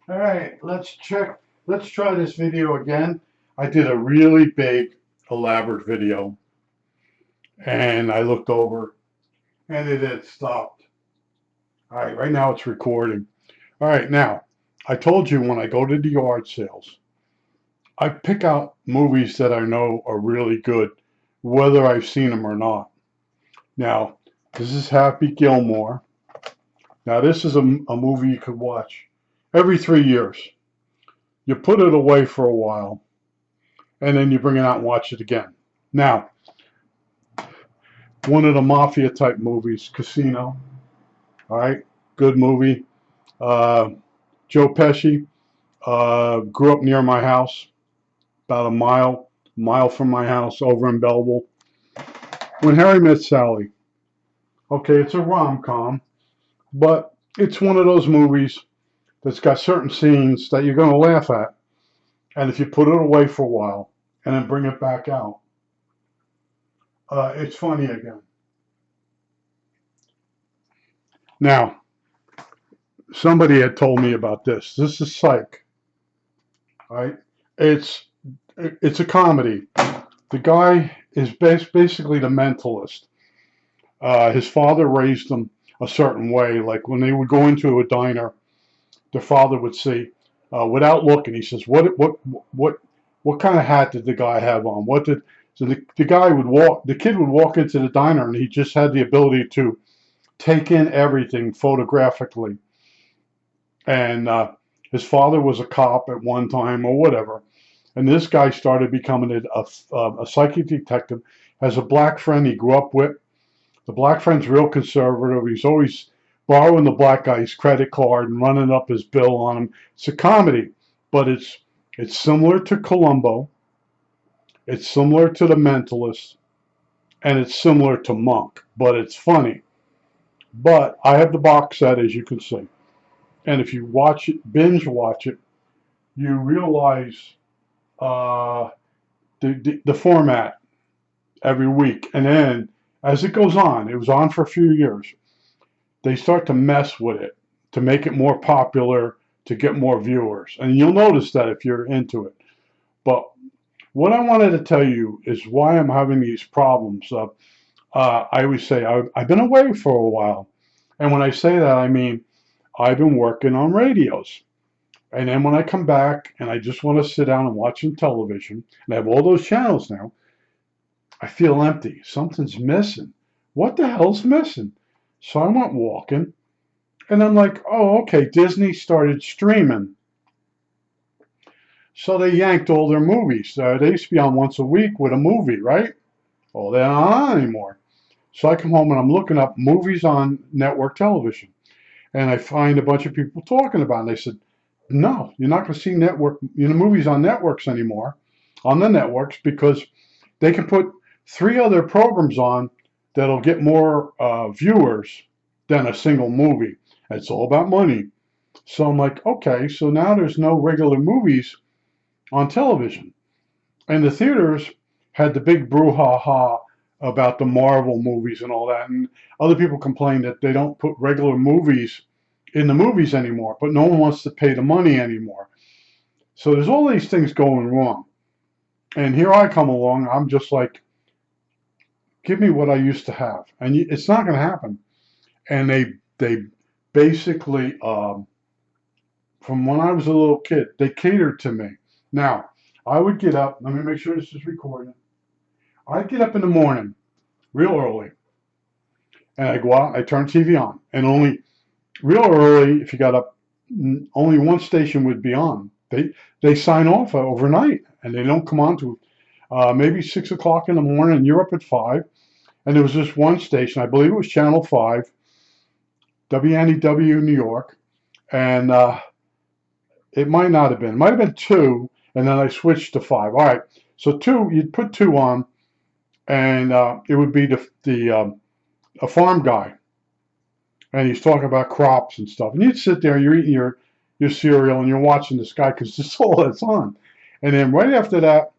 All right, let's try this video again. I did a really big, elaborate video, and I looked over, and it had stopped. All right, right now it's recording. All right, now, I told you when I go to the yard sales, I pick out movies that I know are really good, whether I've seen them or not. Now, this is Happy Gilmore. Now, this is a movie you could watch every 3 years. You put it away for a while, and then you bring it out and watch it again. Now, one of the mafia type movies, Casino. All right, good movie. Uh, Joe Pesci grew up near my house, about a mile from my house, over in Belleville. When Harry Met Sally. Okay, it's a rom-com, but it's one of those movies that's got certain scenes that you're going to laugh at, and if you put it away for a while and then bring it back out, it's funny again. Now, somebody had told me about this. This is Psych, right? It's it's a comedy. The guy is basically the mentalist. His father raised him a certain way. Like when they would go into a diner, their father would say, without looking, he says, what kind of hat did the guy have on? What did so the guy would walk? The kid would walk into the diner, and he just had the ability to take in everything photographically. And his father was a cop at one time or whatever. And this guy started becoming a psychic detective. Has a black friend he grew up with. The black friend's real conservative. He's always borrowing the black guy's credit card and running up his bill on him. It's a comedy, but it's similar to Columbo. It's similar to The Mentalist, and it's similar to Monk, but it's funny. But I have the box set, as you can see. And if you watch it, binge watch it, you realize uh, the format every week. And then as it goes on, it was on for a few years, they start to mess with it to make it more popular, to get more viewers. And you'll notice that if you're into it. But what I wanted to tell you is why I'm having these problems. I always say I've been away for a while. And when I say that, I mean I've been working on radios. And then when I come back and I just want to sit down and watch some television, and I have all those channels now, I feel empty. Something's missing. What the hell's missing? So I went walking, and I'm like, oh, okay, Disney started streaming. So they yanked all their movies. They used to be on once a week with a movie, right? Oh, they're not on anymore. So I come home and I'm looking up movies on network television. And I find a bunch of people talking about it. And they said, no, you're not going to see movies on networks anymore, on the networks, because they can put three other programs on that'll get more viewers than a single movie. It's all about money. So I'm like, okay, so now there's no regular movies on television. And the theaters had the big brouhaha about the Marvel movies and all that. And other people complained that they don't put regular movies in the movies anymore, but no one wants to pay the money anymore. So there's all these things going wrong. And here I come along, I'm just like, give me what I used to have. And it's not going to happen. And they basically, from when I was a little kid, they catered to me. Now, I would get up, let me make sure this is recording. I'd get up in the morning, real early, and I'd go out, I'd turn TV on. And only real early, if you got up, only one station would be on. They sign off overnight, and they don't come on to maybe 6 o'clock in the morning, and you're up at 5. And there was this one station, I believe it was Channel 5, WNEW New York, and it might not have been. It might have been 2, and then I switched to 5. All right, so 2, you'd put 2 on, and it would be a farm guy, and he's talking about crops and stuff. And you'd sit there, you're eating your cereal, and you're watching this guy because this is all that's on. And then right after that,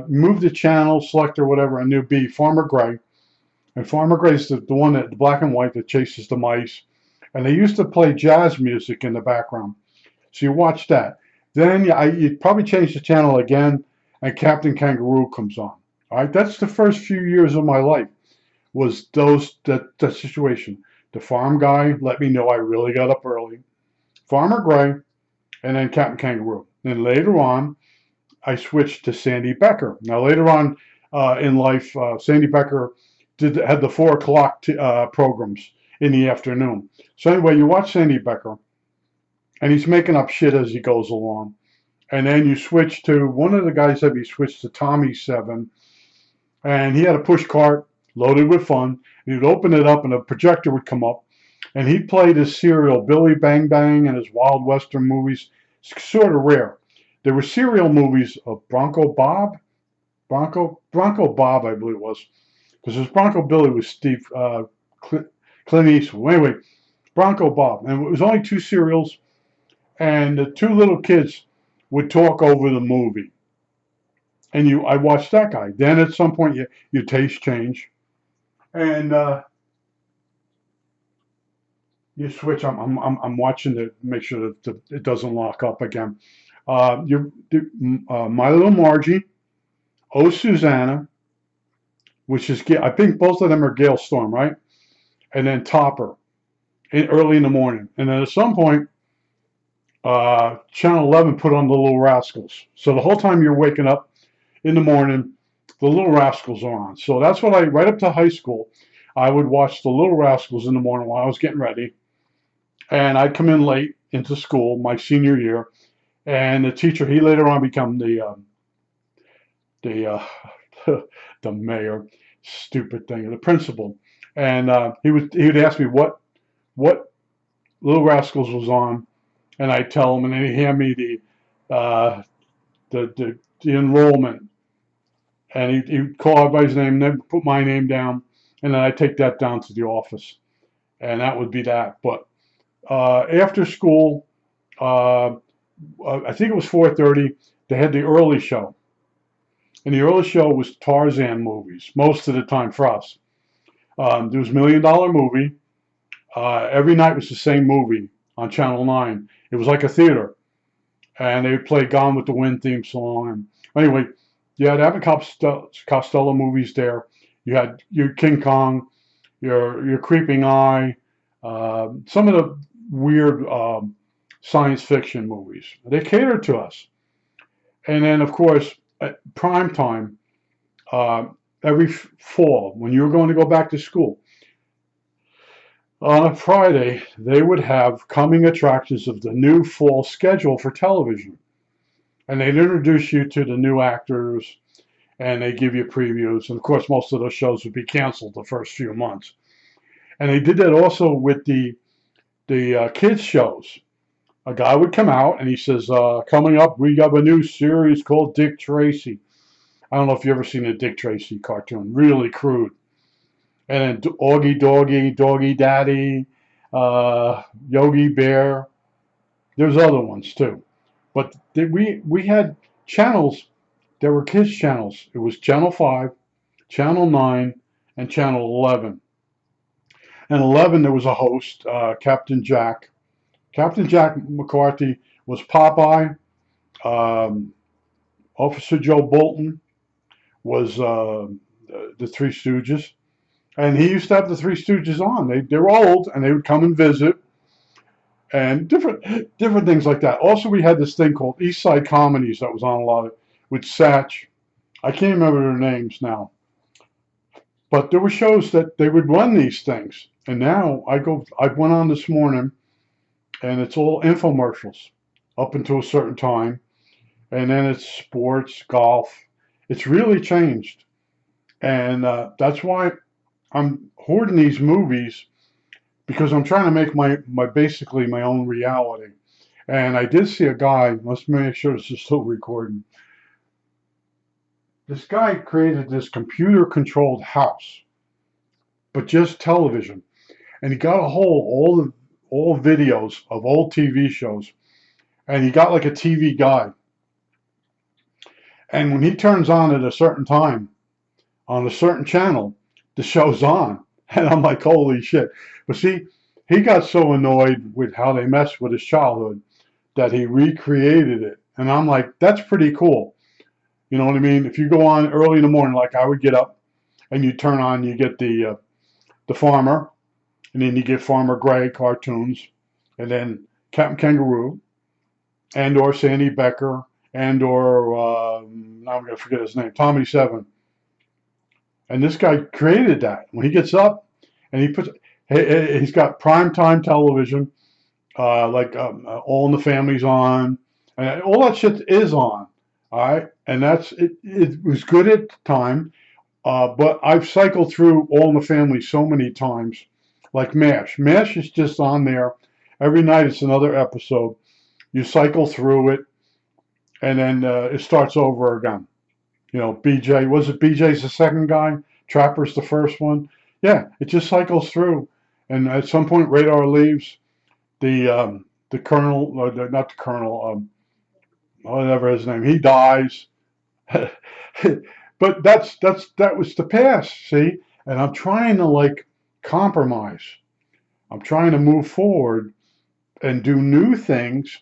move the channel, select or whatever, and there'd be Farmer Gray. And Farmer Gray's the one that the black and white that chases the mice. And they used to play jazz music in the background. So you watch that. Then you probably change the channel again, and Captain Kangaroo comes on. All right, that's the first few years of my life. Was that situation? The farm guy let me know I really got up early. Farmer Gray, and then Captain Kangaroo. Then later on, I switched to Sandy Becker. Now later on in life, Sandy Becker had the 4 o'clock programs in the afternoon. So anyway, you watch Sandy Becker, and he's making up shit as he goes along. And then you switch to one of the guys that he switched to Tommy 7, and he had a push cart loaded with fun. He'd open it up, and a projector would come up, and he'd play this serial Billy Bang Bang and his Wild Western movies. It's sort of rare. There were serial movies of Bronco Bob, I believe it was, because his Bronco Billy was Clint Eastwood. Anyway, Bronco Bob, and it was only 2 serials, and the 2 little kids would talk over the movie. And I watched that guy. Then at some point, your taste change, and you switch. I'm watching to make sure that it doesn't lock up again. My Little Margie, Oh Susanna, which is, I think both of them are Gale Storm, right? And then Topper, early in the morning. And then at some point, Channel 11 put on the Little Rascals. So the whole time you're waking up in the morning, the Little Rascals are on. So that's what right up to high school, I would watch the Little Rascals in the morning while I was getting ready. And I'd come in late into school my senior year. And the teacher, he later on became the mayor, stupid thing, the principal. And he would ask me what Little Rascals was on, and I'd tell him, and then he'd hand me the enrollment, and he'd call everybody's name, and then put my name down, and then I'd take that down to the office, and that would be that. But after school, I think it was 4:30, they had the early show. And the early show was Tarzan movies, most of the time for us. There was $1 Million Movie. Every night was the same movie on Channel 9. It was like a theater. And they would play Gone with the Wind theme song. And anyway, you had Abbott Costello movies there. You had your King Kong, your Creeping Eye, some of the weird science fiction movies. They catered to us. And then, of course, at prime time, every fall, when you were going to go back to school, on a Friday, they would have coming attractions of the new fall schedule for television. And they'd introduce you to the new actors, and they give you previews. And of course, most of those shows would be canceled the first few months. And they did that also with the kids shows. A guy would come out and he says, coming up, we got a new series called Dick Tracy. I don't know if you've ever seen a Dick Tracy cartoon. Really crude. And then Augie Doggy, Doggy Daddy, Yogi Bear. There's other ones too. But we had channels. There were kids channels. It was Channel 5, Channel 9, and Channel 11. And 11, there was a host, Captain Jack. Captain Jack McCarthy was Popeye. Officer Joe Bolton was the Three Stooges. And he used to have the Three Stooges on. They were old, and they would come and visit. And different things like that. Also, we had this thing called East Side Comedies that was on a lot with Satch. I can't remember their names now. But there were shows that they would run these things. And now I went on this morning, and it's all infomercials up until a certain time. And then it's sports, golf. It's really changed. And that's why I'm hoarding these movies, because I'm trying to make my basically my own reality. And I did see a guy, let's make sure this is still recording. This guy created this computer-controlled house, but just television. And he got a hold of all videos of old TV shows. And he got like a TV guide. And when he turns on at a certain time, on a certain channel, the show's on. And I'm like, holy shit. But see, he got so annoyed with how they messed with his childhood that he recreated it. And I'm like, that's pretty cool. You know what I mean? If you go on early in the morning, like I would get up, and you turn on, you get the Farmer, and then you get Farmer Gray cartoons, and then Captain Kangaroo, and or Sandy Becker, and or now I'm gonna forget his name, Tommy Seven. And this guy created that. When he gets up and he's got primetime television, All in the Family's on, and all that shit is on. All right, and that's it. It was good at the time, but I've cycled through All in the Family so many times, like MASH. MASH is just on there every night. It's another episode. You cycle through it, and then it starts over again. You know, BJ, was it BJ's the second guy? Trapper's the first one? Yeah, it just cycles through. And at some point, Radar leaves. The colonel, not the colonel, whatever his name, he dies. But that was the past, see? And I'm trying to like compromise. I'm trying to move forward and do new things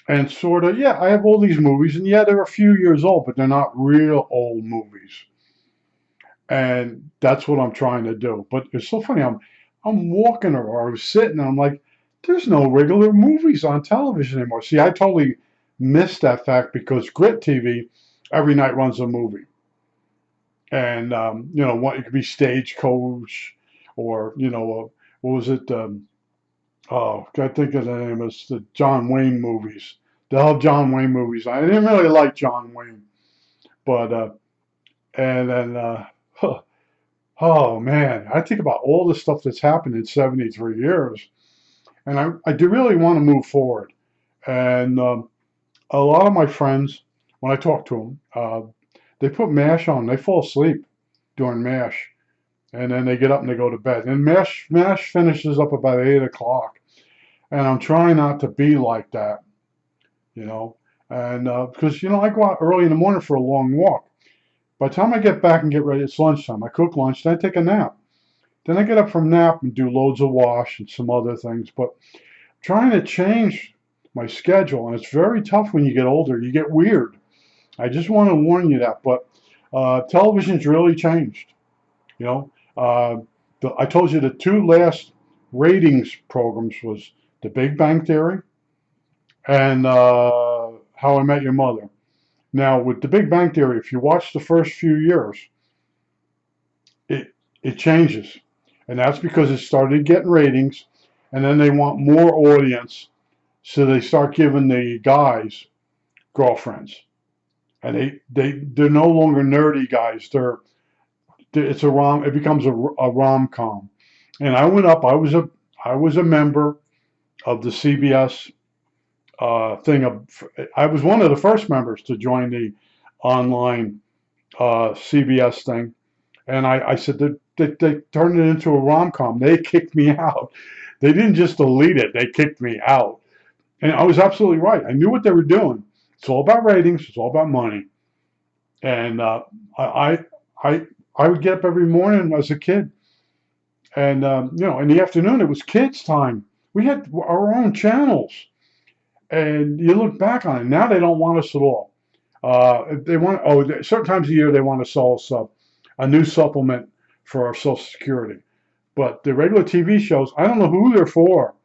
and sort of, yeah, I have all these movies, and yeah, they're a few years old, but they're not real old movies. And that's what I'm trying to do. But it's so funny. I'm walking or I was sitting, and I'm like, there's no regular movies on television anymore. See, I totally missed that fact because Grit TV every night runs a movie, and what it could be Stagecoach, or what was it? Oh, I think of the name. It's the John Wayne movies. They'll have John Wayne movies. I didn't really like John Wayne, but and then oh man, I think about all the stuff that's happened in 73 years, and I do really want to move forward. And a lot of my friends, when I talk to them, they put MASH on. They fall asleep during MASH, and then they get up and they go to bed. And MASH finishes up about 8 o'clock, and I'm trying not to be like that, you know. And because I go out early in the morning for a long walk. By the time I get back and get ready, it's lunchtime. I cook lunch, then I take a nap. Then I get up from nap and do loads of wash and some other things. But trying to change my schedule, and it's very tough when you get older. You get weird. I just want to warn you that. But television's really changed. You know, I told you the two last ratings programs was The Big Bang Theory and How I Met Your Mother. Now, with The Big Bang Theory, if you watch the first few years, it changes. And that's because it started getting ratings, and then they want more audience, so they start giving the guys girlfriends. And they're no longer nerdy guys. It becomes a rom-com. And I went up, I was a member of the CBS thing. I was one of the first members to join the online CBS thing, and I said that they turned it into a rom-com. They kicked me out. They didn't just delete it; they kicked me out. And I was absolutely right. I knew what they were doing. It's all about ratings. It's all about money. And I would get up every morning as a kid, and in the afternoon it was kids' time. We had our own channels. And you look back on it, now they don't want us at all. They want, certain times of the year they want to sell us a new supplement for our Social Security. But the regular TV shows, I don't know who they're for.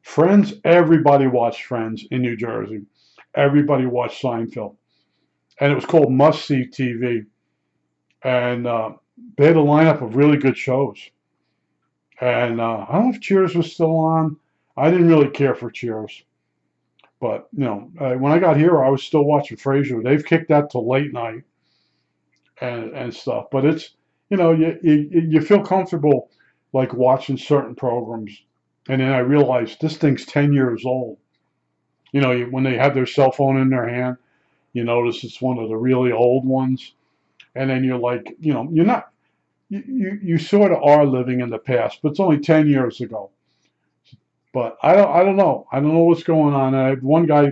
Friends, everybody watched Friends in New Jersey. Everybody watched Seinfeld. And it was called Must See TV. And they had a lineup of really good shows. And I don't know if Cheers was still on. I didn't really care for Cheers. But, when I got here, I was still watching Frasier. They've kicked that to late night and stuff. But it's, you feel comfortable like watching certain programs. And then I realized this thing's 10 years old. When they have their cell phone in their hand, you notice it's one of the really old ones. And then you're like, you're not, you sort of are living in the past, but it's only 10 years ago. But I don't know. I don't know what's going on. One guy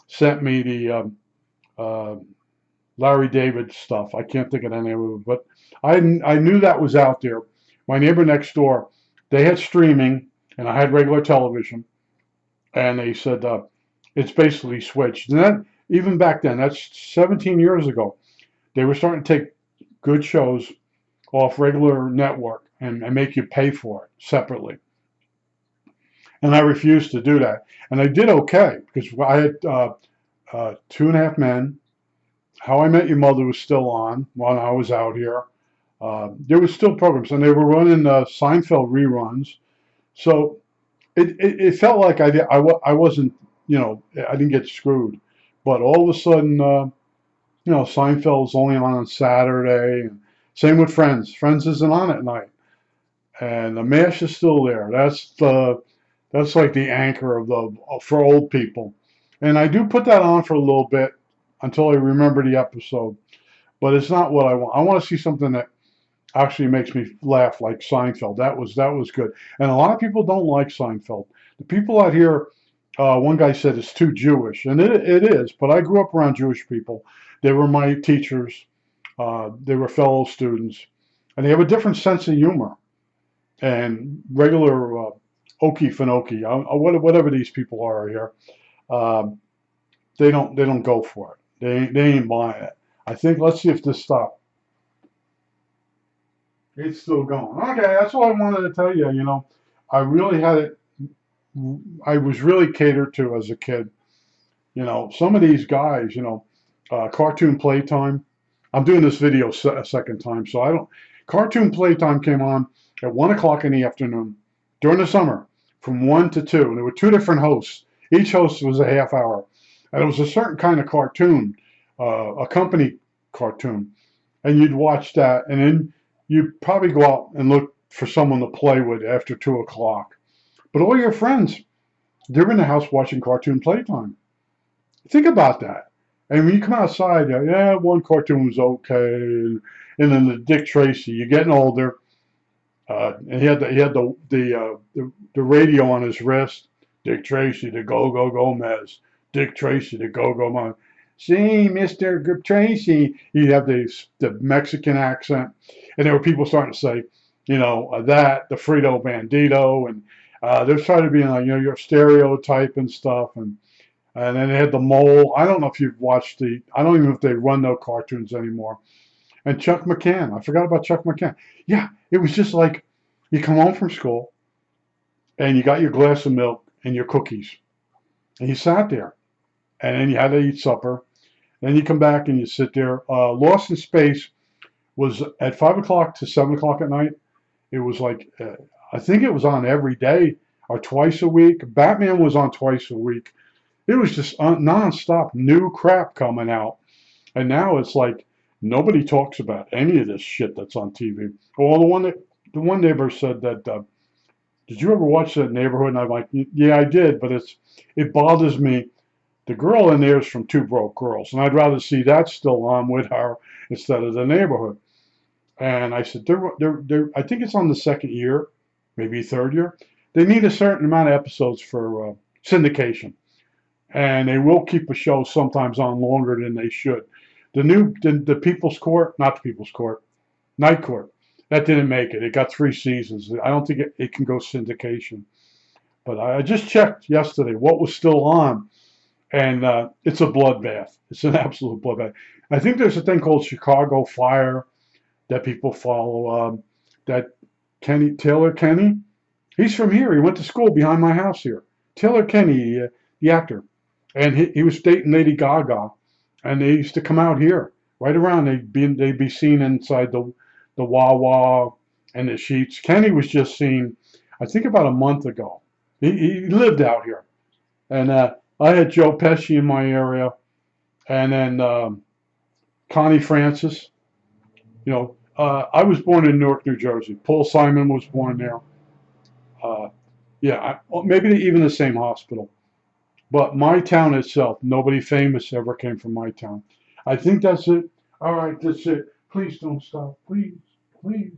sent me the Larry David stuff. I can't think of the name of it, but I knew that was out there. My neighbor next door, they had streaming, and I had regular television. and they said it's basically switched. And that even back then, that's 17 years ago, they were starting to take good shows off regular network and make you pay for it separately. And I refused to do that. And I did okay because I had Two and a Half Men. How I Met Your Mother was still on while I was out here. There was still programs, and they were running Seinfeld reruns. So it felt like I wasn't, I didn't get screwed. But all of a sudden, Seinfeld's only on Saturday. And same with Friends. Friends isn't on at night. And the MASH is still there. That's like the anchor of the for old people. And I do put that on for a little bit until I remember the episode. But it's not what I want. I want to see something that actually makes me laugh, like Seinfeld. That was good. And a lot of people don't like Seinfeld. The people out here, one guy said it's too Jewish, and it is. But I grew up around Jewish people. They were my teachers. They were fellow students, and they have a different sense of humor. And regular Okie Finoki, whatever these people are here, um, they don't go for it. They ain't buying it. I think let's see if this stops. It's still going. Okay, that's what I wanted to tell you. I really had it. I was really catered to as a kid. Some of these guys, Cartoon Playtime. I'm doing this video a second time, so I don't. Cartoon Playtime came on at 1 o'clock in the afternoon during the summer from 1 to 2, and there were two different hosts. Each host was a half hour, and it was a certain kind of cartoon, a company cartoon, and you'd watch that, and then you'd probably go out and look for someone to play with after 2 o'clock. But all your friends, they're in the house watching Cartoon Playtime. Think about that. And when you come outside, yeah, one cartoon was okay, and then the Dick Tracy. You're getting older, and he had the radio on his wrist. Dick Tracy, the Go-Go Gomez. Dick Tracy, the Go-Go Gomez. See, Mr. Tracy. He'd have the Mexican accent, and there were people starting to say, the Frito Bandito, and they're trying to be like, your stereotype and stuff, and then they had the mole. I don't know if you've watched I don't even know if they run no cartoons anymore. And Chuck McCann. I forgot about Chuck McCann. Yeah, it was just like you come home from school and you got your glass of milk and your cookies. And you sat there. And then you had to eat supper. Then you come back and you sit there. Lost in Space was at 5 o'clock to 7 o'clock at night. It was like, I think it was on every day or twice a week. Batman was on twice a week. It was just nonstop new crap coming out. And now it's like nobody talks about any of this shit that's on TV. Well, the one neighbor said that, did you ever watch that Neighborhood? And I'm like, yeah, I did, but it bothers me. The girl in there is from Two Broke Girls, and I'd rather see that still on with her instead of the Neighborhood. And I said, I think it's on the second year, maybe third year. They need a certain amount of episodes for syndication, and they will keep a show sometimes on longer than they should. The People's Court, not the People's Court, Night Court, that didn't make it. It got 3 seasons. I don't think it can go syndication. But I just checked yesterday what was still on, and it's a bloodbath. It's an absolute bloodbath. I think there's a thing called Chicago Fire that people follow. That Taylor Kenny, he's from here. He went to school behind my house here. Taylor Kenny, the actor, and he was dating Lady Gaga, and they used to come out here right around. They'd be seen inside the Wawa and the Sheets. Kenny was just seen, I think, about a month ago. He lived out here, and I had Joe Pesci in my area, and then Connie Francis. I was born in Newark, New Jersey. Paul Simon was born there. Yeah, maybe even the same hospital. But my town itself, nobody famous ever came from my town. I think that's it. All right, that's it. Please don't stop. Please, please.